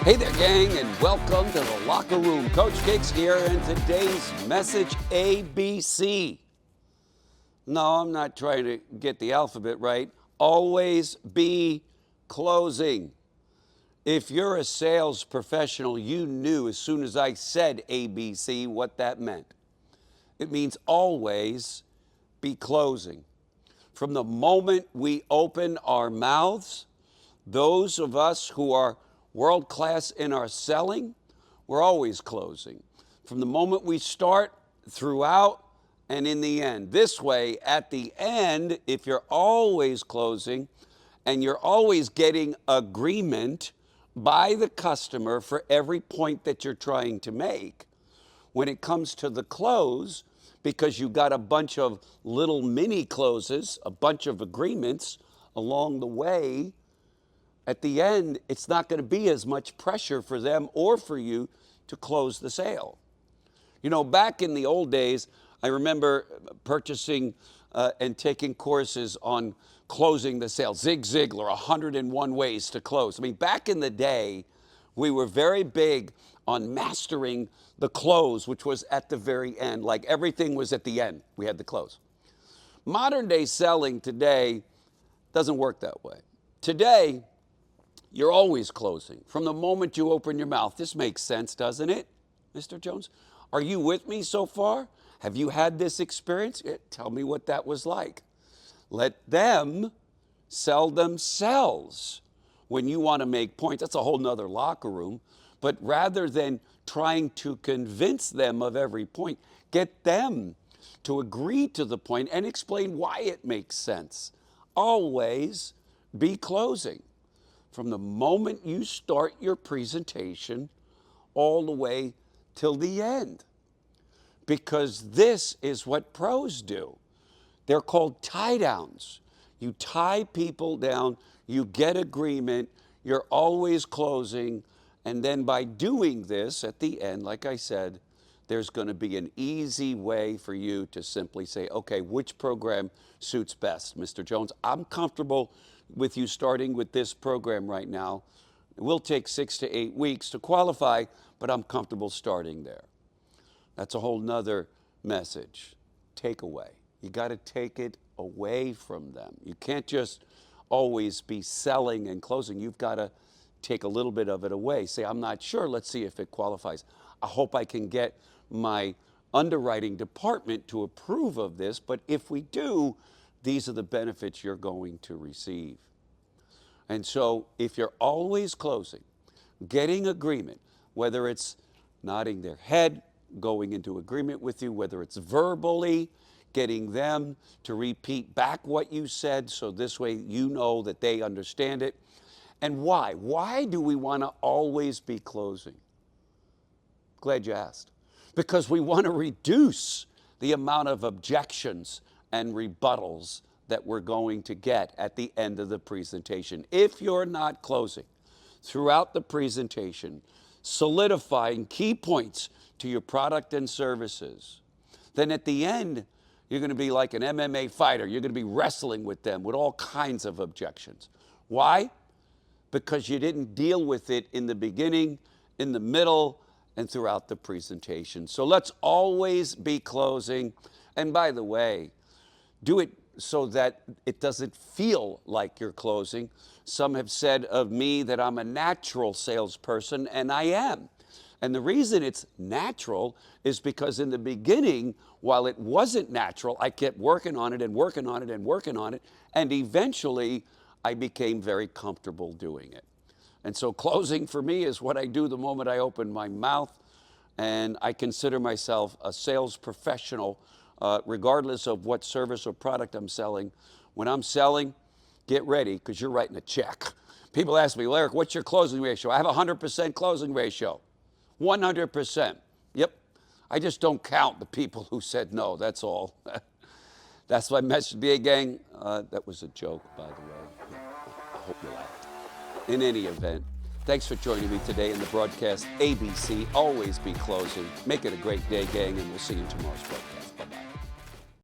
Hey there, gang, and welcome to the Locker Room. Coach Kicks here, and today's message, ABC. No, I'm not trying to get the alphabet right. Always be closing. If you're a sales professional, you knew as soon as I said ABC what that meant. It means always be closing. From the moment we open our mouths, those of us who are world class in our selling, we're always closing. From the moment we start, throughout, and in the end. This way, at the end, if you're always closing and you're always getting agreement by the customer for every point that you're trying to make, when it comes to the close, because you got a bunch of little mini closes, a bunch of agreements along the way, at the end, it's not going to be as much pressure for them or for you to close the sale. You know, back in the old days, I remember purchasing and taking courses on closing the sale. Zig Ziglar, 101 Ways to Close. I mean, back in the day, we were very big on mastering the close, which was at the very end. Like everything was at the end. We had the close. Modern day selling today doesn't work that way. Today, you're always closing. From the moment you open your mouth. This makes sense, doesn't it, Mr. Jones? Are you with me so far? Have you had this experience? Tell me what that was like. Let them sell themselves. When you want to make points, that's a whole nother locker room. But rather than trying to convince them of every point, get them to agree to the point and explain why it makes sense. Always be closing. From the moment you start your presentation all the way till the end. Because this is what pros do. They're called tie downs. You tie people down, you get agreement, you're always closing, and then by doing this at the end, like I said, there's going to be an easy way for you to simply say, okay, which program suits best, Mr. Jones? I'm comfortable with you starting with this program right now. It will take 6 to 8 weeks to qualify, but I'm comfortable starting there. That's a whole nother message. Takeaway. You got to take it away from them. You can't just always be selling and closing. You've got to take a little bit of it away. Say, I'm not sure. Let's see if it qualifies. I hope I can get my underwriting department to approve of this, but if we do, these are the benefits you're going to receive. And so if you're always closing, getting agreement, whether it's nodding their head, going into agreement with you, whether it's verbally, getting them to repeat back what you said, so this way you know that they understand it. And why? Why do we want to always be closing? Glad you asked. Because we want to reduce the amount of objections and rebuttals that we're going to get at the end of the presentation. If you're not closing throughout the presentation, solidifying key points to your product and services, then at the end, you're going to be like an MMA fighter. You're going to be wrestling with them with all kinds of objections. Why? Because you didn't deal with it in the beginning, in the middle, and throughout the presentation. So let's always be closing. And by the way, do it so that it doesn't feel like you're closing. Some have said of me that I'm a natural salesperson, and I am. And the reason it's natural is because in the beginning, while it wasn't natural, I kept working on it and working on it and working on it, and eventually I became very comfortable doing it. And so closing for me is what I do the moment I open my mouth, and I consider myself a sales professional regardless of what service or product I'm selling. When I'm selling, get ready because you're writing a check. People ask me, well, Eric, what's your closing ratio? I have a 100% closing ratio. 100%. Yep. I just don't count the people who said no, that's all. That's my message, BA gang. That was a joke, by the way. I hope you laughed. In any event, thanks for joining me today in the broadcast. ABC, always be closing. Make it a great day, gang, and we'll see you in tomorrow's broadcast.